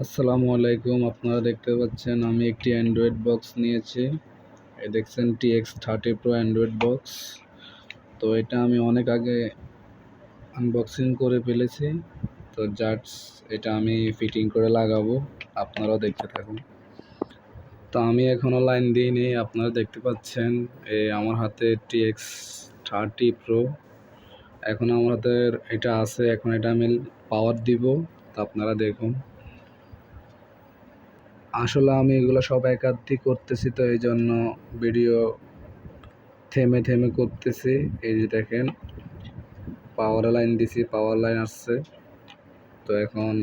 আসসালামু আলাইকুম। আপনারা দেখতে পাচ্ছেন আমি একটি অ্যান্ড্রয়েড বক্স নিয়েছি। এই দেখছেন TX30 Pro অ্যান্ড্রয়েড বক্স। তো এটা আমি অনেক আগে আনবক্সিং করে ফেলেছি। তো জাস্ট এটা আমি ফিটিং করে লাগাবো, আপনারাও দেখতে থাকুন। তো আমি এখনও লাইন দিইনি, আপনারা দেখতে পাচ্ছেন এই আমার হাতে TX30 Pro। এখন আমার হাতে এটা আছে, এখন এটা আমি পাওয়ার দিব। তো আপনারা দেখুন, আসলে আমি এগুলো সব একাধিক করতেছি, তো এই জন্য ভিডিও থেমে থেমে করতেছি। এই যে দেখেন, পাওয়ার লাইন দিছি, পাওয়ার লাইন আসছে। তো এখন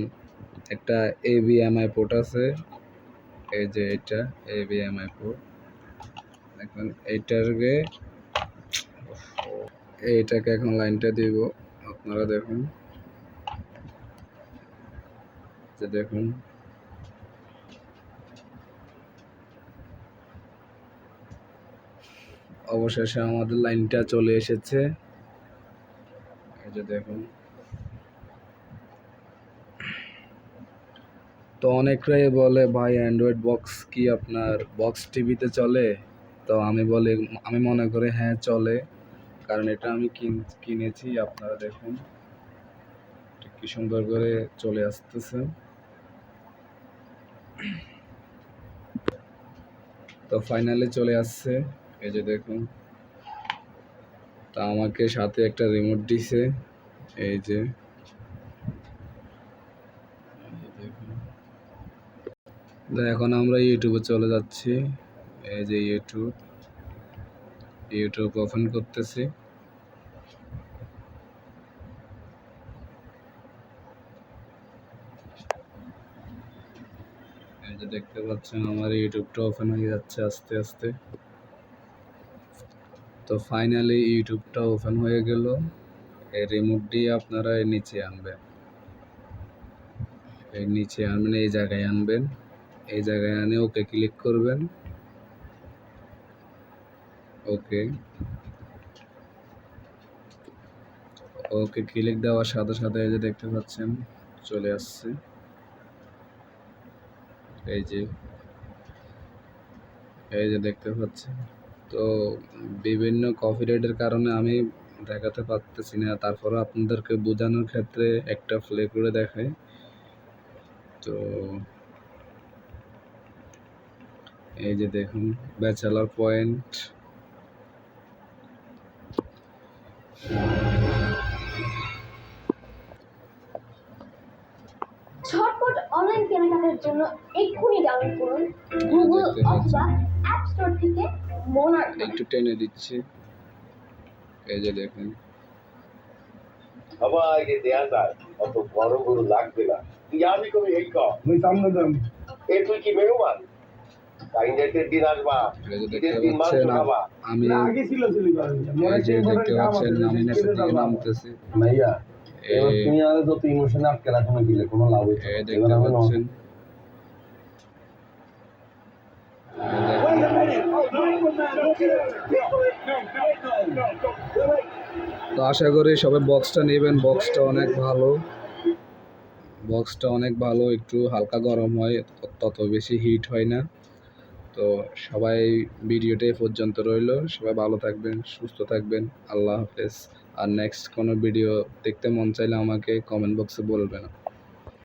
একটা AVMI পোর্ট আছে, এই যে এটা AVMI পোর্ট। এখন এইটাকে এখন লাইনটা দিব, আপনারা দেখুন। যে দেখুন, অবশেষে আমাদের লাইনটা চলে এসেছে। এই যে দেখুন। তো অনেকরাই বলে, ভাই অ্যান্ড্রয়েড বক্স কি আপনার বক্স টিভিতে চলে? তো আমি মনে করি হ্যাঁ চলে, কারণ এটা আমি কিনেছি। আপনারা দেখুন কি সুন্দর করে চলে আসতেছে। তো ফাইনালি চলে আসছে, এই যে দেখুন। তা আমাকে সাথে একটা রিমোট দিছে, এই যে এখন আমরা ইউটিউবে চলে যাচ্ছি। এই যে ইউটিউব ওপেন করতেছি। এই যে দেখতে পাচ্ছেন আমার ইউটিউবটা ওপেন হয়ে যাচ্ছে আস্তে আস্তে। তো ফাইনালি ইউটিউবটা ওপেন হয়ে গেল। এই রিমোট দিয়ে আপনারা নিচে আনবেন, এই জায়গায় আনবেন। এই জায়গায় আনে ওকে ক্লিক করবেন। ওকে ক্লিক দেওয়ার সাথে সাথে এই যে দেখতে পাচ্ছেন চলে আসছে। এই যে দেখতে পাচ্ছেন। তো বিভিন্ন কপিরাইটের কারণে আমি দেখাতে পারতেছি না, তারপরে আপনাদেরকে বোঝানোর ক্ষেত্রে একটা প্লে করে দেখাই। তো এই যে দেখুন, ব্যাচেলার পয়েন্ট। ঝটপট অনলাইন কেনাকাটার জন্য এক্ষুনি ডাউনলোড করুন গুগল অথবা অ্যাপ স্টোর থেকে মোনার্ক। একটু টেনে দিচ্ছি, এই যে দেখুন। বাবা এই দেয়া যায় অত বড় গরু লাগবে না। তুই আমি কবি এই মুই সামনে দেন এ তুই কি মেহমান কাইন্ডের দিন আসবা ঈদের দিন মাংস খাবা আমি আগে ছিল দেখতে পাচ্ছেন নামিনেশন থেকে নামতেছি। ভাইয়া তুমি আর যত ইমোশনে আটকে রাখো না গেলে কোনো লাভ হচ্ছে না। দেখতে পাচ্ছেন। তো আশা করি সবাই বক্সটা নেবেন। বক্সটা অনেক ভালো, একটু হালকা গরম হয়, তত বেশি হিট হয় না। তো সবাই ভিডিওটা এ পর্যন্ত রইল। সবাই ভালো থাকবেন, সুস্থ থাকবেন। আল্লাহ হাফেজ। আর নেক্সট কোনো ভিডিও দেখতে মন চাইলে আমাকে কমেন্ট বক্সে বলবেন।